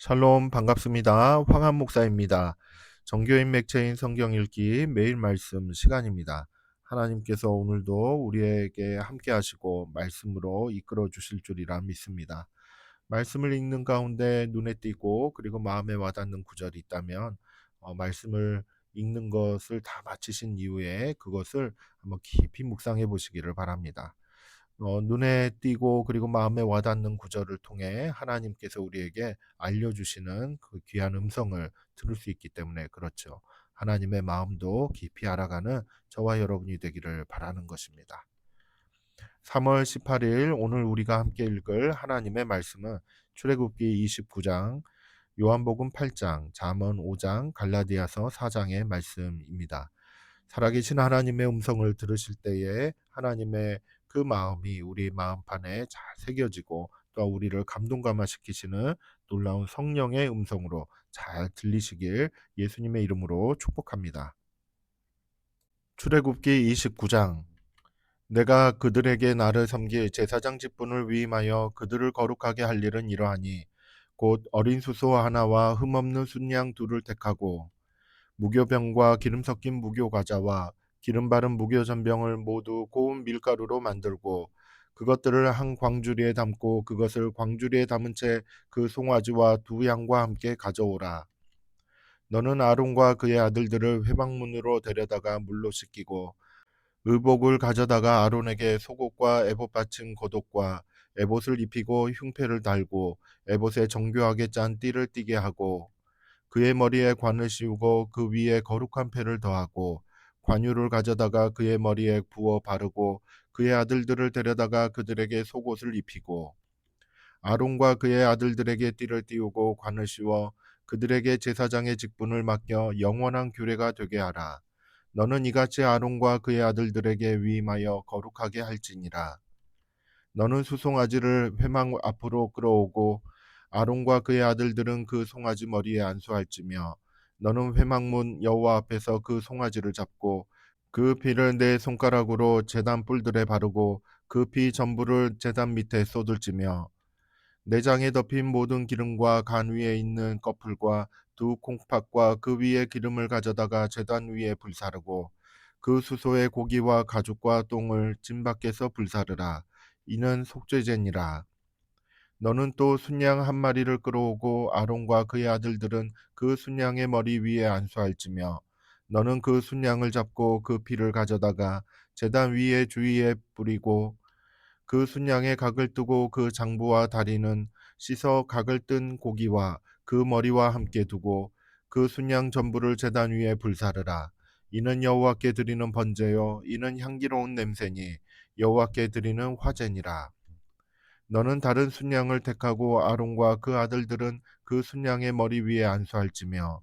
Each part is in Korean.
샬롬 반갑습니다. 황한 목사입니다. 정교인 맥체인 성경 읽기 매일 말씀 시간입니다. 하나님께서 오늘도 우리에게 함께 하시고 말씀으로 이끌어 주실 줄이라 믿습니다. 말씀을 읽는 가운데 눈에 띄고 그리고 마음에 와닿는 구절이 있다면 말씀을 읽는 것을 다 마치신 이후에 그것을 한번 깊이 묵상해 보시기를 바랍니다. 눈에 띄고 그리고 마음에 와닿는 구절을 통해 하나님께서 우리에게 알려주시는 그 귀한 음성을 들을 수 있기 때문에 그렇죠. 하나님의 마음도 깊이 알아가는 저와 여러분이 되기를 바라는 것입니다. 3월 18일 오늘 우리가 함께 읽을 하나님의 말씀은 출애굽기 29장, 요한복음 8장, 잠언 5장, 갈라디아서 4장의 말씀입니다. 살아계신 하나님의 음성을 들으실 때에 하나님의 그 마음이 우리 마음판에 잘 새겨지고 또 우리를 감동감화시키시는 놀라운 성령의 음성으로 잘 들리시길 예수님의 이름으로 축복합니다. 출애굽기 29장. 내가 그들에게 나를 섬길 제사장 직분을 위임하여 그들을 거룩하게 할 일은 이러하니 곧 어린 수소 하나와 흠없는 순양 둘을 택하고 무교병과 기름 섞인 무교과자와 기름 바른 무교전병을 모두 고운 밀가루로 만들고 그것들을 한 광주리에 담고 그것을 광주리에 담은 채 그 송아지와 두 양과 함께 가져오라. 너는 아론과 그의 아들들을 회막문으로 데려다가 물로 씻기고 의복을 가져다가 아론에게 속옷과 에봇 받침 겉옷과 에봇을 입히고 흉패를 달고 에봇에 정교하게 짠 띠를 띠게 하고 그의 머리에 관을 씌우고 그 위에 거룩한 패를 더하고 관유를 가져다가 그의 머리에 부어 바르고 그의 아들들을 데려다가 그들에게 속옷을 입히고 아론과 그의 아들들에게 띠를 띠우고 관을 씌워 그들에게 제사장의 직분을 맡겨 영원한 규례가 되게 하라. 너는 이같이 아론과 그의 아들들에게 위임하여 거룩하게 할지니라. 너는 수송아지를 회막 앞으로 끌어오고 아론과 그의 아들들은 그 송아지 머리에 안수할지며 너는 회막문 여호와 앞에서 그 송아지를 잡고 그 피를 내 손가락으로 제단 뿔들에 바르고 그 피 전부를 제단 밑에 쏟을지며 내장에 덮인 모든 기름과 간 위에 있는 꺼풀과 두 콩팥과 그 위에 기름을 가져다가 제단 위에 불사르고 그 수소의 고기와 가죽과 똥을 진 밖에서 불사르라. 이는 속죄제니라. 너는 또 순양 한 마리를 끌어오고 아론과 그의 아들들은 그 순양의 머리 위에 안수할지며 너는 그 순양을 잡고 그 피를 가져다가 제단 위에 주위에 뿌리고 그 순양의 각을 뜨고 그 장부와 다리는 씻어 각을 뜬 고기와 그 머리와 함께 두고 그 순양 전부를 제단 위에 불사르라. 이는 여호와께 드리는 번제요 이는 향기로운 냄새니 여호와께 드리는 화제니라. 너는 다른 순양을 택하고 아론과 그 아들들은 그 순양의 머리 위에 안수할지며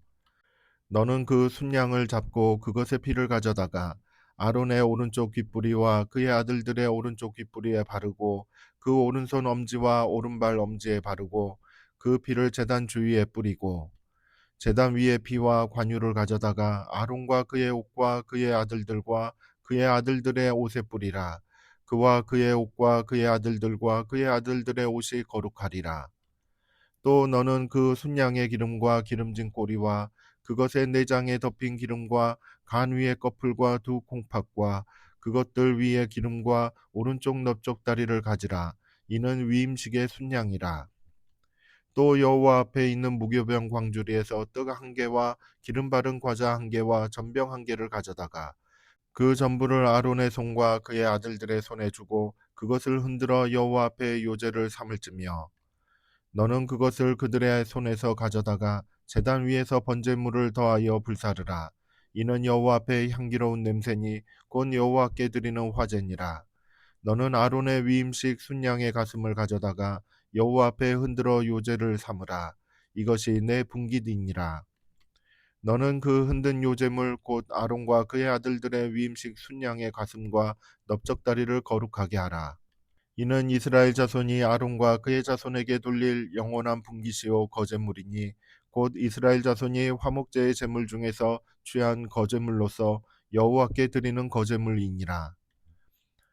너는 그 순양을 잡고 그것의 피를 가져다가 아론의 오른쪽 귓뿌리와 그의 아들들의 오른쪽 귓뿌리에 바르고 그 오른손 엄지와 오른발 엄지에 바르고 그 피를 제단 주위에 뿌리고 제단 위에 피와 관유를 가져다가 아론과 그의 옷과 그의 아들들과 그의 아들들의 옷에 뿌리라. 그와 그의 옷과 그의 아들들과 그의 아들들의 옷이 거룩하리라. 또 너는 그 순양의 기름과 기름진 꼬리와 그것의 내장에 덮인 기름과 간 위의 꺼풀과 두 콩팥과 그것들 위에 기름과 오른쪽 넓적 다리를 가지라. 이는 위임식의 순양이라. 또 여호와 앞에 있는 무교병 광주리에서 떡 한 개와 기름 바른 과자 한 개와 전병 한 개를 가져다가 그 전부를 아론의 손과 그의 아들들의 손에 주고 그것을 흔들어 여호와 앞에 요제를 삼을지며 너는 그것을 그들의 손에서 가져다가 제단 위에서 번제물을 더하여 불사르라. 이는 여호와 앞에 향기로운 냄새니 곧 여호와께 드리는 화제니라. 너는 아론의 위임식 순양의 가슴을 가져다가 여호와 앞에 흔들어 요제를 삼으라. 이것이 내 분깃이니라. 너는 그 흔든 요제물 곧 아론과 그의 아들들의 위임식 순양의 가슴과 넓적다리를 거룩하게 하라. 이는 이스라엘 자손이 아론과 그의 자손에게 돌릴 영원한 분깃이요 거제물이니 곧 이스라엘 자손이 화목제의 제물 중에서 취한 거제물로서 여호와께 드리는 거제물이니라.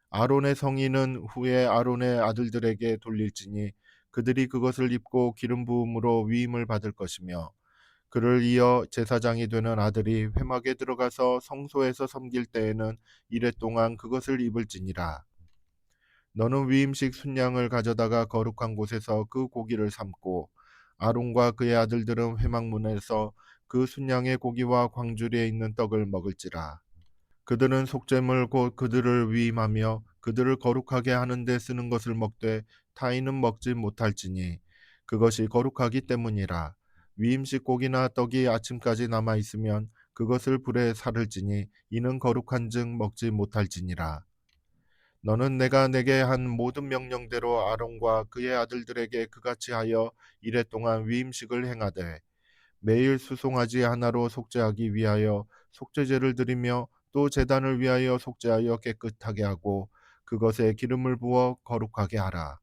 아론의 성인은 후에 아론의 아들들에게 돌릴지니 그들이 그것을 입고 기름 부음으로 위임을 받을 것이며 그를 이어 제사장이 되는 아들이 회막에 들어가서 성소에서 섬길 때에는 이레 동안 그것을 입을지니라. 너는 위임식 순양을 가져다가 거룩한 곳에서 그 고기를 삶고 아론과 그의 아들들은 회막문에서 그 순양의 고기와 광주리에 있는 떡을 먹을지라. 그들은 속죄물 곧 그들을 위임하며 그들을 거룩하게 하는 데 쓰는 것을 먹되 타인은 먹지 못할지니 그것이 거룩하기 때문이라. 위임식 고기나 떡이 아침까지 남아 있으면 그것을 불에 사를지니 이는 거룩한즉 먹지 못할지니라. 너는 내가 내게 한 모든 명령대로 아론과 그의 아들들에게 그같이 하여 이레 동안 위임식을 행하되 매일 수송아지 하나로 속죄하기 위하여 속죄제를 드리며 또 제단을 위하여 속죄하여 깨끗하게 하고 그것에 기름을 부어 거룩하게 하라.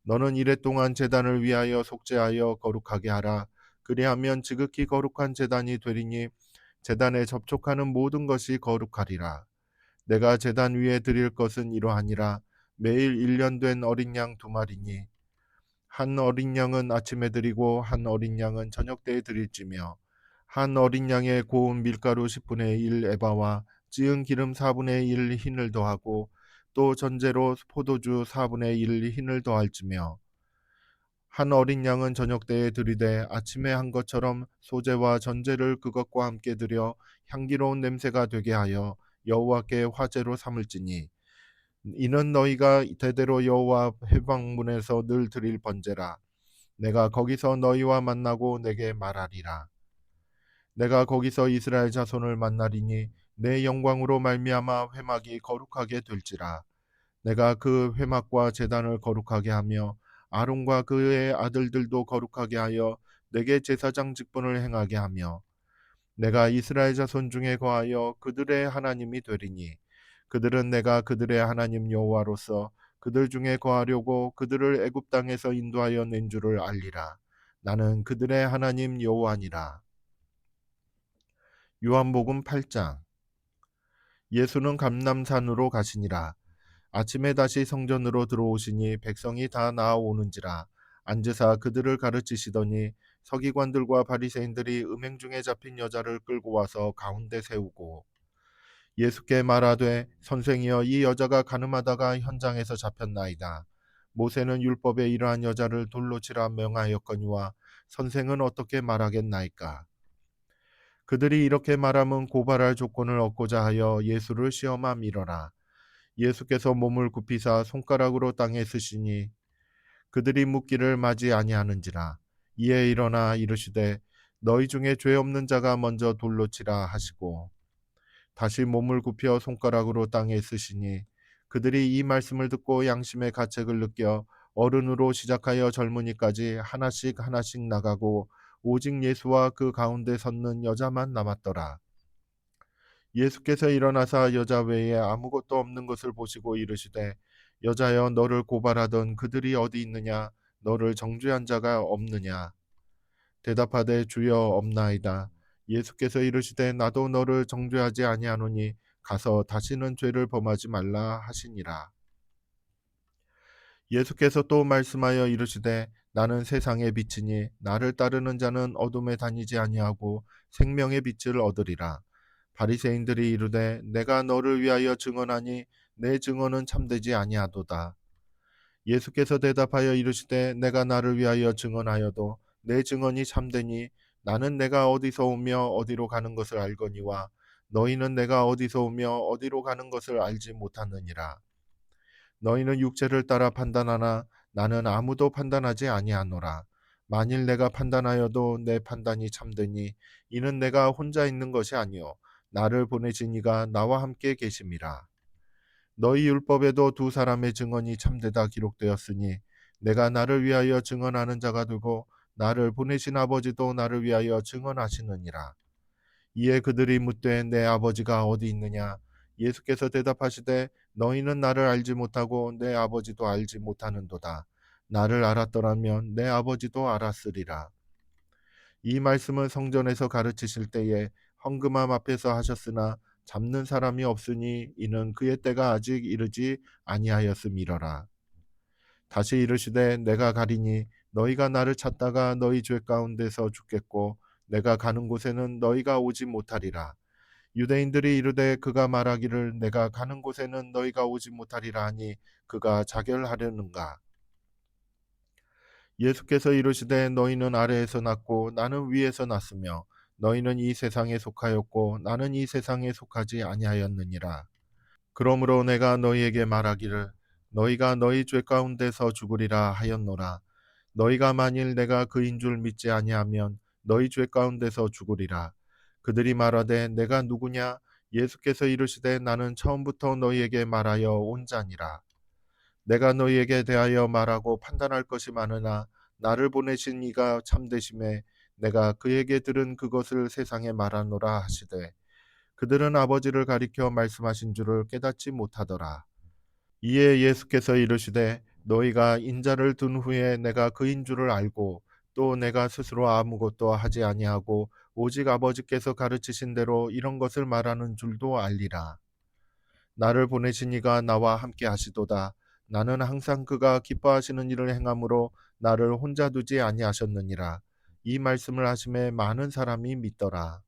너는 이레 동안 제단을 위하여 속죄하여 거룩하게 하라. 그리하면 지극히 거룩한 제단이 되리니 제단에 접촉하는 모든 것이 거룩하리라. 내가 제단 위에 드릴 것은 이러하니라. 매일 1년 된 어린 양 2마리니 한 어린 양은 아침에 드리고 한 어린 양은 저녁 때에 드릴지며 한 어린 양에 고운 밀가루 10분의 1 에바와 찌은 기름 4분의 1 흰을 더하고 또 전제로 포도주 4분의 1 흰을 더할지며 한 어린 양은 저녁 때에 드리되 아침에 한 것처럼 소제와 전제를 그것과 함께 드려 향기로운 냄새가 되게 하여 여호와께 화제로 삼을지니 이는 너희가 대대로 여호와 회방문에서 늘 드릴 번제라. 내가 거기서 너희와 만나고 내게 말하리라. 내가 거기서 이스라엘 자손을 만나리니 내 영광으로 말미암아 회막이 거룩하게 될지라. 내가 그 회막과 제단을 거룩하게 하며 아론과 그의 아들들도 거룩하게 하여 내게 제사장 직분을 행하게 하며 내가 이스라엘 자손 중에 거하여 그들의 하나님이 되리니 그들은 내가 그들의 하나님 여호와로서 그들 중에 거하려고 그들을 애굽 땅에서 인도하여 낸 줄을 알리라. 나는 그들의 하나님 여호와니라. 요한복음 8장. 예수는 감람산으로 가시니라. 아침에 다시 성전으로 들어오시니 백성이 다 나아오는지라. 앉으사 그들을 가르치시더니 서기관들과 바리새인들이 음행 중에 잡힌 여자를 끌고 와서 가운데 세우고 예수께 말하되 선생이여 이 여자가 가늠하다가 현장에서 잡혔나이다. 모세는 율법에 이러한 여자를 돌로 치라 명하였거니와 선생은 어떻게 말하겠나이까. 그들이 이렇게 말하면 고발할 조건을 얻고자 하여 예수를 시험함이러라. 예수께서 몸을 굽히사 손가락으로 땅에 쓰시니 그들이 묻기를 맞이 아니하는지라. 이에 일어나 이르시되 너희 중에 죄 없는 자가 먼저 돌로 치라 하시고 다시 몸을 굽혀 손가락으로 땅에 쓰시니 그들이 이 말씀을 듣고 양심의 가책을 느껴 어른으로 시작하여 젊은이까지 하나씩 하나씩 나가고 오직 예수와 그 가운데 섰는 여자만 남았더라. 예수께서 일어나사 여자 외에 아무것도 없는 것을 보시고 이르시되 여자여 너를 고발하던 그들이 어디 있느냐 너를 정죄한 자가 없느냐. 대답하되 주여 없나이다. 예수께서 이르시되 나도 너를 정죄하지 아니하노니 가서 다시는 죄를 범하지 말라 하시니라. 예수께서 또 말씀하여 이르시되 나는 세상의 빛이니 나를 따르는 자는 어둠에 다니지 아니하고 생명의 빛을 얻으리라. 바리새인들이 이르되 내가 너를 위하여 증언하니 내 증언은 참되지 아니하도다. 예수께서 대답하여 이르시되 내가 나를 위하여 증언하여도 내 증언이 참되니 나는 내가 어디서 오며 어디로 가는 것을 알거니와 너희는 내가 어디서 오며 어디로 가는 것을 알지 못하느니라. 너희는 육체를 따라 판단하나 나는 아무도 판단하지 아니하노라. 만일 내가 판단하여도 내 판단이 참되니 이는 내가 혼자 있는 것이 아니요 나를 보내신 이가 나와 함께 계심이라. 너희 율법에도 두 사람의 증언이 참되다 기록되었으니 내가 나를 위하여 증언하는 자가 되고 나를 보내신 아버지도 나를 위하여 증언하시느니라. 이에 그들이 묻되 내 아버지가 어디 있느냐. 예수께서 대답하시되 너희는 나를 알지 못하고 내 아버지도 알지 못하는도다. 나를 알았더라면 내 아버지도 알았으리라. 이 말씀을 성전에서 가르치실 때에 헌금함 앞에서 하셨으나 잡는 사람이 없으니 이는 그의 때가 아직 이르지 아니하였음이러라. 다시 이르시되 내가 가리니 너희가 나를 찾다가 너희 죄 가운데서 죽겠고 내가 가는 곳에는 너희가 오지 못하리라. 유대인들이 이르되 그가 말하기를 내가 가는 곳에는 너희가 오지 못하리라 하니 그가 자결하려는가. 예수께서 이르시되 너희는 아래에서 났고 나는 위에서 났으며 너희는 이 세상에 속하였고 나는 이 세상에 속하지 아니하였느니라. 그러므로 내가 너희에게 말하기를 너희가 너희 죄 가운데서 죽으리라 하였노라. 너희가 만일 내가 그인 줄 믿지 아니하면 너희 죄 가운데서 죽으리라. 그들이 말하되 내가 누구냐? 예수께서 이르시되 나는 처음부터 너희에게 말하여 온 자니라. 내가 너희에게 대하여 말하고 판단할 것이 많으나 나를 보내신 이가 참되심에 내가 그에게 들은 그것을 세상에 말하노라 하시되 그들은 아버지를 가리켜 말씀하신 줄을 깨닫지 못하더라. 이에 예수께서 이르시되 너희가 인자를 둔 후에 내가 그인 줄을 알고 또 내가 스스로 아무것도 하지 아니하고 오직 아버지께서 가르치신 대로 이런 것을 말하는 줄도 알리라. 나를 보내신 이가 나와 함께 하시도다. 나는 항상 그가 기뻐하시는 일을 행함으로 나를 혼자 두지 아니하셨느니라. 이 말씀을 하심에 많은 사람이 믿더라.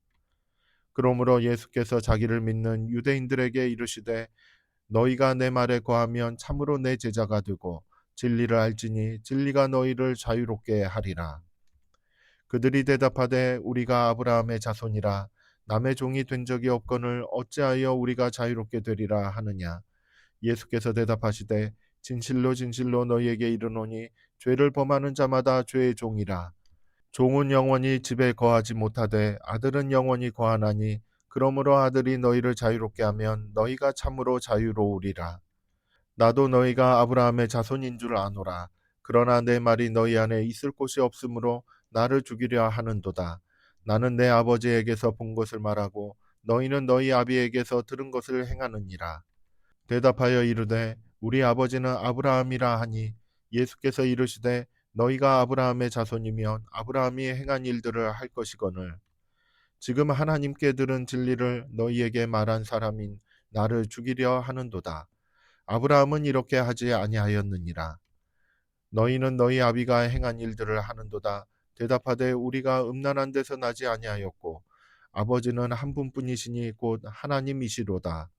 그러므로 예수께서 자기를 믿는 유대인들에게 이르시되 너희가 내 말에 거하면 참으로 내 제자가 되고 진리를 알지니 진리가 너희를 자유롭게 하리라. 그들이 대답하되 우리가 아브라함의 자손이라 남의 종이 된 적이 없거늘 어찌하여 우리가 자유롭게 되리라 하느냐. 예수께서 대답하시되 진실로 진실로 너희에게 이르노니 죄를 범하는 자마다 죄의 종이라. 종은 영원히 집에 거하지 못하되 아들은 영원히 거하나니 그러므로 아들이 너희를 자유롭게 하면 너희가 참으로 자유로우리라. 나도 너희가 아브라함의 자손인 줄 아노라. 그러나 내 말이 너희 안에 있을 곳이 없으므로 나를 죽이려 하는도다. 나는 내 아버지에게서 본 것을 말하고 너희는 너희 아비에게서 들은 것을 행하느니라. 대답하여 이르되 우리 아버지는 아브라함이라 하니 예수께서 이르시되 너희가 아브라함의 자손이면 아브라함이 행한 일들을 할 것이거늘 지금 하나님께 들은 진리를 너희에게 말한 사람인 나를 죽이려 하는도다. 아브라함은 이렇게 하지 아니하였느니라. 너희는 너희 아비가 행한 일들을 하는도다. 대답하되 우리가 음란한 데서 나지 아니하였고 아버지는 한 분뿐이시니 곧 하나님이시로다.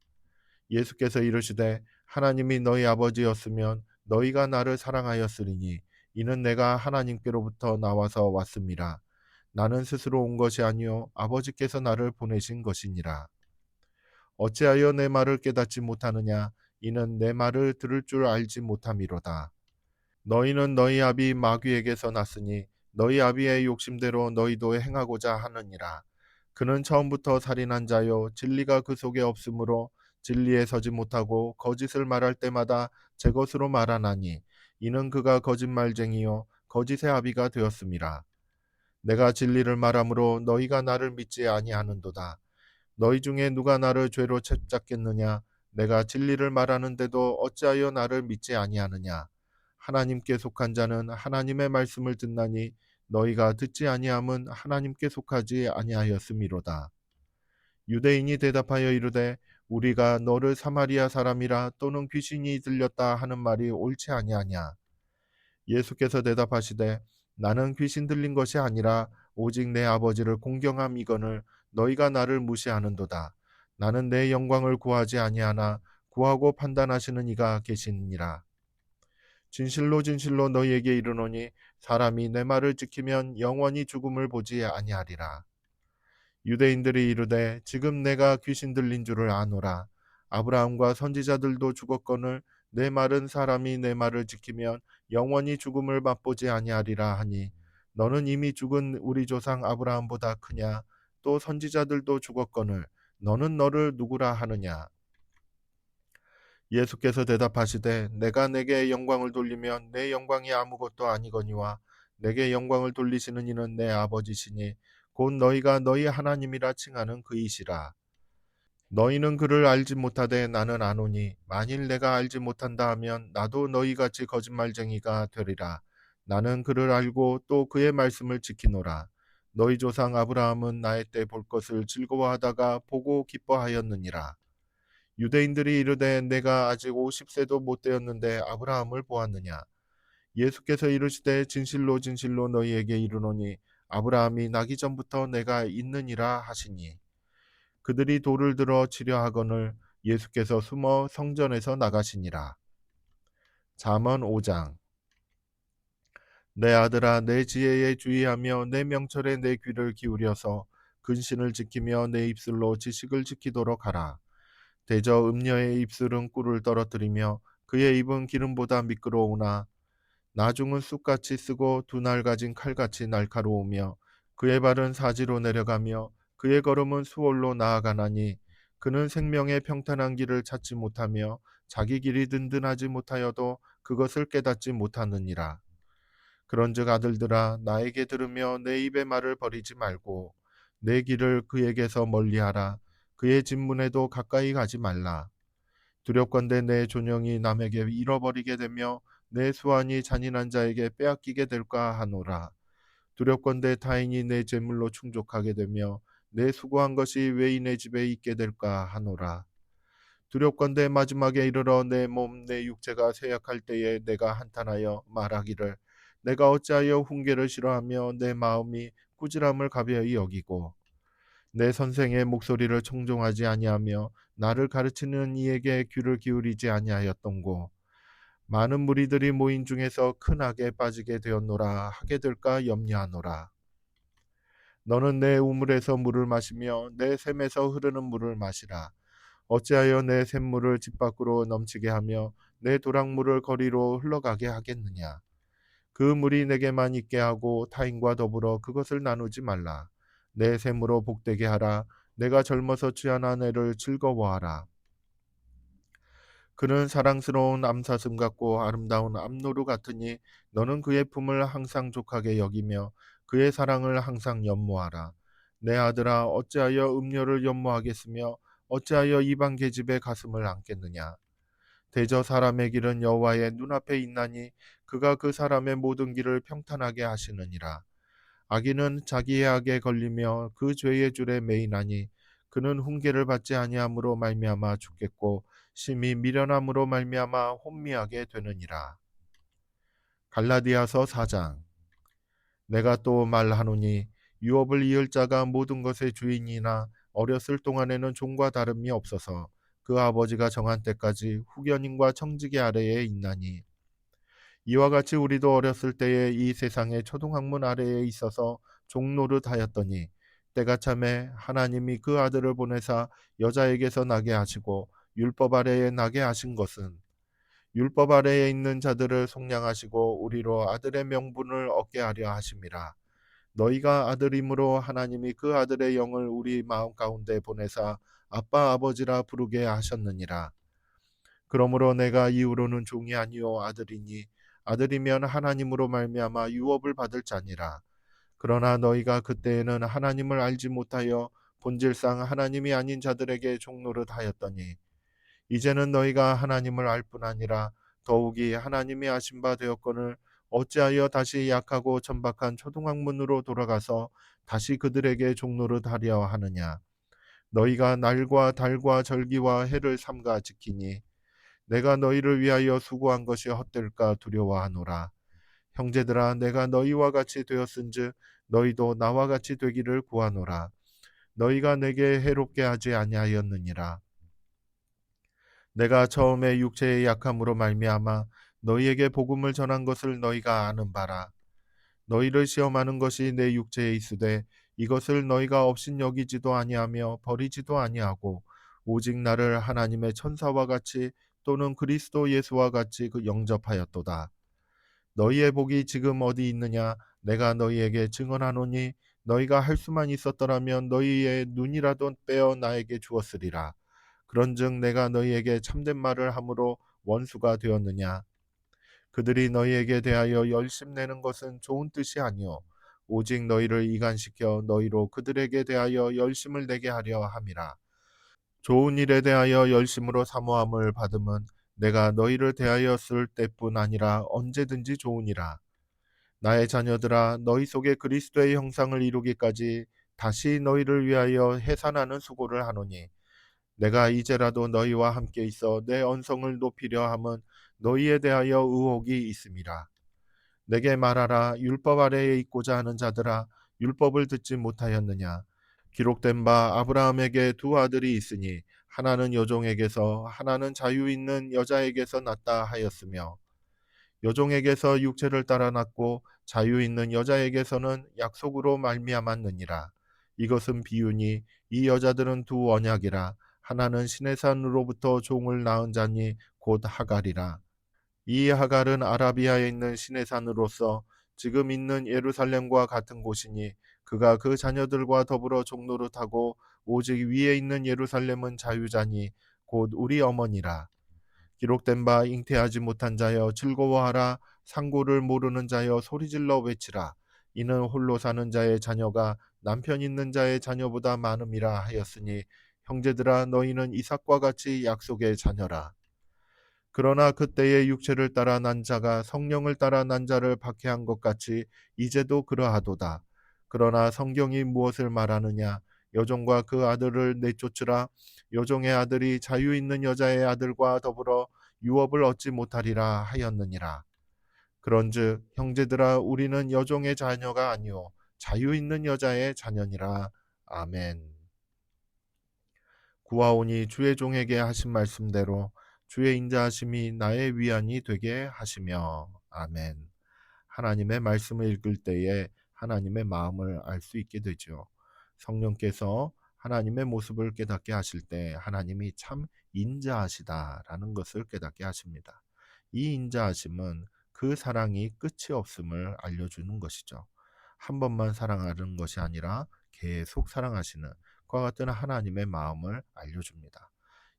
예수께서 이르시되 하나님이 너희 아버지였으면 너희가 나를 사랑하였으리니 이는 내가 하나님께로부터 나와서 왔음이라. 나는 스스로 온 것이 아니요 아버지께서 나를 보내신 것이니라. 어찌하여 내 말을 깨닫지 못하느냐 이는 내 말을 들을 줄 알지 못함이로다. 너희는 너희 아비 마귀에게서 났으니 너희 아비의 욕심대로 너희도 행하고자 하느니라. 그는 처음부터 살인한 자요 진리가 그 속에 없으므로 진리에 서지 못하고 거짓을 말할 때마다 제 것으로 말하나니 이는 그가 거짓말쟁이요 거짓의 아비가 되었음이라. 내가 진리를 말하므로 너희가 나를 믿지 아니하는도다. 너희 중에 누가 나를 죄로 채잡겠느냐? 내가 진리를 말하는데도 어찌하여 나를 믿지 아니하느냐? 하나님께 속한 자는 하나님의 말씀을 듣나니 너희가 듣지 아니함은 하나님께 속하지 아니하였음이로다. 유대인이 대답하여 이르되 우리가 너를 사마리아 사람이라 또는 귀신이 들렸다 하는 말이 옳지 아니하냐? 예수께서 대답하시되 나는 귀신 들린 것이 아니라 오직 내 아버지를 공경함이거늘 너희가 나를 무시하는도다. 나는 내 영광을 구하지 아니하나 구하고 판단하시는 이가 계시니라. 진실로 진실로 너희에게 이르노니 사람이 내 말을 지키면 영원히 죽음을 보지 아니하리라. 유대인들이 이르되 지금 내가 귀신 들린 줄을 아노라. 아브라함과 선지자들도 죽었거늘 내 말은 사람이 내 말을 지키면 영원히 죽음을 맛보지 아니하리라 하니 너는 이미 죽은 우리 조상 아브라함보다 크냐? 또 선지자들도 죽었거늘 너는 너를 누구라 하느냐? 예수께서 대답하시되 내가 내게 영광을 돌리면 내 영광이 아무것도 아니거니와 내게 영광을 돌리시는 이는 내 아버지시니 곧 너희가 너희 하나님이라 칭하는 그이시라. 너희는 그를 알지 못하되 나는 아노니 만일 내가 알지 못한다 하면 나도 너희같이 거짓말쟁이가 되리라. 나는 그를 알고 또 그의 말씀을 지키노라. 너희 조상 아브라함은 나의 때 볼 것을 즐거워하다가 보고 기뻐하였느니라. 유대인들이 이르되 내가 아직 50세도 못 되었는데 아브라함을 보았느냐? 예수께서 이르시되 진실로 진실로 너희에게 이르노니 아브라함이 나기 전부터 내가 있느니라 하시니 그들이 돌을 들어 치려 하거늘 예수께서 숨어 성전에서 나가시니라. 잠언 5장. 내 아들아 내 지혜에 주의하며 내 명철에 내 귀를 기울여서 근신을 지키며 내 입술로 지식을 지키도록 하라. 대저 음녀의 입술은 꿀을 떨어뜨리며 그의 입은 기름보다 미끄러우나 나중은 쑥같이 쓰고 두 날 가진 칼같이 날카로우며 그의 발은 사지로 내려가며 그의 걸음은 수월로 나아가나니 그는 생명의 평탄한 길을 찾지 못하며 자기 길이 든든하지 못하여도 그것을 깨닫지 못하느니라. 그런즉 아들들아 나에게 들으며 내 입의 말을 버리지 말고 내 길을 그에게서 멀리하라. 그의 진문에도 가까이 가지 말라. 두렵건대 내 존영이 남에게 잃어버리게 되며 내 수완이 잔인한 자에게 빼앗기게 될까 하노라. 두렵건대 타인이 내 재물로 충족하게 되며 내 수고한 것이 외인의 집에 있게 될까 하노라. 두렵건대 마지막에 이르러 내 몸 내 육체가 쇠약할 때에 내가 한탄하여 말하기를 내가 어찌하여 훈계를 싫어하며 내 마음이 꾸지람을 가벼이 여기고 내 선생의 목소리를 청종하지 아니하며 나를 가르치는 이에게 귀를 기울이지 아니하였던고. 많은 무리들이 모인 중에서 큰 악에 빠지게 되었노라 하게 될까 염려하노라. 너는 내 우물에서 물을 마시며 내 샘에서 흐르는 물을 마시라. 어찌하여 내 샘물을 집 밖으로 넘치게 하며 내 도랑물을 거리로 흘러가게 하겠느냐. 그 물이 내게만 있게 하고 타인과 더불어 그것을 나누지 말라. 내 샘으로 복되게 하라. 내가 젊어서 취한 아내를 즐거워하라. 그는 사랑스러운 암사슴 같고 아름다운 암노루 같으니 너는 그의 품을 항상 족하게 여기며 그의 사랑을 항상 연모하라. 내 아들아 어찌하여 음료를 연모하겠으며 어찌하여 이방 계집의 가슴을 안겠느냐. 대저 사람의 길은 여호와의 눈앞에 있나니 그가 그 사람의 모든 길을 평탄하게 하시느니라. 악인은 자기의 악에 걸리며 그 죄의 줄에 매이나니 그는 훈계를 받지 아니함으로 말미암아 죽겠고 심히 미련함으로 말미암아 혼미하게 되느니라. 갈라디아서 4장. 내가 또 말하노니 유업을 이을 자가 모든 것의 주인이나 어렸을 동안에는 종과 다름이 없어서 그 아버지가 정한 때까지 후견인과 청지기 아래에 있나니 이와 같이 우리도 어렸을 때에 이 세상의 초등학문 아래에 있어서 종노릇하였더니 때가 참에 하나님이 그 아들을 보내사 여자에게서 나게 하시고 율법 아래에 나게 하신 것은 율법 아래에 있는 자들을 속량하시고 우리로 아들의 명분을 얻게 하려 하심이라. 너희가 아들이므로 하나님이 그 아들의 영을 우리 마음 가운데 보내사 아빠 아버지라 부르게 하셨느니라. 그러므로 내가 이후로는 종이 아니요 아들이니 아들이면 하나님으로 말미암아 유업을 받을 자니라. 그러나 너희가 그때에는 하나님을 알지 못하여 본질상 하나님이 아닌 자들에게 종노릇하였더니 이제는 너희가 하나님을 알 뿐 아니라 더욱이 하나님이 아신 바 되었거늘 어찌하여 다시 약하고 천박한 초등학문으로 돌아가서 다시 그들에게 종노릇하려 하느냐. 너희가 날과 달과 절기와 해를 삼가 지키니 내가 너희를 위하여 수고한 것이 헛될까 두려워하노라. 형제들아 내가 너희와 같이 되었은즉 너희도 나와 같이 되기를 구하노라. 너희가 내게 해롭게 하지 아니하였느니라. 내가 처음에 육체의 약함으로 말미암아 너희에게 복음을 전한 것을 너희가 아는 바라. 너희를 시험하는 것이 내 육체에 있으되 이것을 너희가 업신여기지도 아니하며 버리지도 아니하고 오직 나를 하나님의 천사와 같이 또는 그리스도 예수와 같이 그 영접하였도다. 너희의 복이 지금 어디 있느냐. 내가 너희에게 증언하노니 너희가 할 수만 있었더라면 너희의 눈이라도 빼어 나에게 주었으리라. 그런즉 내가 너희에게 참된 말을 함으로 원수가 되었느냐. 그들이 너희에게 대하여 열심내는 것은 좋은 뜻이 아니요 오직 너희를 이간시켜 너희로 그들에게 대하여 열심을 내게 하려 함이라. 좋은 일에 대하여 열심으로 사모함을 받음은 내가 너희를 대하였을 때뿐 아니라 언제든지 좋으니라. 나의 자녀들아 너희 속에 그리스도의 형상을 이루기까지 다시 너희를 위하여 해산하는 수고를 하노니 내가 이제라도 너희와 함께 있어 내 언성을 높이려 함은 너희에 대하여 의혹이 있음이라. 내게 말하라. 율법 아래에 있고자 하는 자들아, 율법을 듣지 못하였느냐? 기록된 바 아브라함에게 두 아들이 있으니 하나는 여종에게서 하나는 자유 있는 여자에게서 났다 하였으며 여종에게서 육체를 따라 났고 자유 있는 여자에게서는 약속으로 말미암았느니라. 이것은 비유니 이 여자들은 두 언약이라. 하나는 신의 산으로부터 종을 낳은 자니 곧 하갈이라. 이 하갈은 아라비아에 있는 신의 산으로서 지금 있는 예루살렘과 같은 곳이니 그가 그 자녀들과 더불어 종노릇하고 오직 위에 있는 예루살렘은 자유자니 곧 우리 어머니라. 기록된 바 잉태하지 못한 자여 즐거워하라. 상고를 모르는 자여 소리질러 외치라. 이는 홀로 사는 자의 자녀가 남편 있는 자의 자녀보다 많음이라 하였으니 형제들아 너희는 이삭과 같이 약속의 자녀라. 그러나 그때의 육체를 따라 난 자가 성령을 따라 난 자를 박해한 것 같이 이제도 그러하도다. 그러나 성경이 무엇을 말하느냐? 여종과 그 아들을 내쫓으라. 여종의 아들이 자유 있는 여자의 아들과 더불어 유업을 얻지 못하리라 하였느니라. 그런즉 형제들아 우리는 여종의 자녀가 아니요 자유 있는 여자의 자녀니라. 아멘. 구하오니 주의 종에게 하신 말씀대로 주의 인자하심이 나의 위안이 되게 하시며. 아멘. 하나님의 말씀을 읽을 때에 하나님의 마음을 알 수 있게 되죠. 성령께서 하나님의 모습을 깨닫게 하실 때 하나님이 참 인자하시다라는 것을 깨닫게 하십니다. 이 인자하심은 그 사랑이 끝이 없음을 알려주는 것이죠. 한 번만 사랑하는 것이 아니라 계속 사랑하시는 그와 같은 하나님의 마음을 알려줍니다.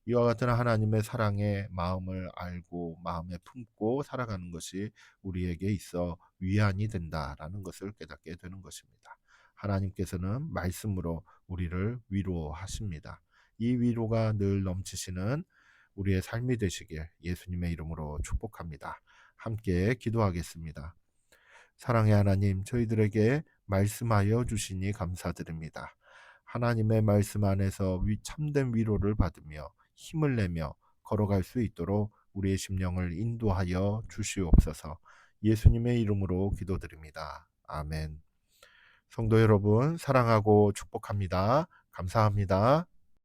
이와 같은 하나님의 사랑의 마음을 알고 마음에 품고 살아가는 것이 우리에게 있어 위안이 된다라는 것을 깨닫게 되는 것입니다. 하나님께서는 말씀으로 우리를 위로하십니다. 이 위로가 늘 넘치시는 우리의 삶이 되시길 예수님의 이름으로 축복합니다. 함께 기도하겠습니다. 사랑의 하나님, 저희들에게 말씀하여 주시니 감사드립니다. 하나님의 말씀 안에서 참된 위로를 받으며 힘을 내며 걸어갈 수 있도록 우리의 심령을 인도하여 주시옵소서. 예수님의 이름으로 기도드립니다. 아멘. 성도 여러분, 사랑하고 축복합니다. 감사합니다.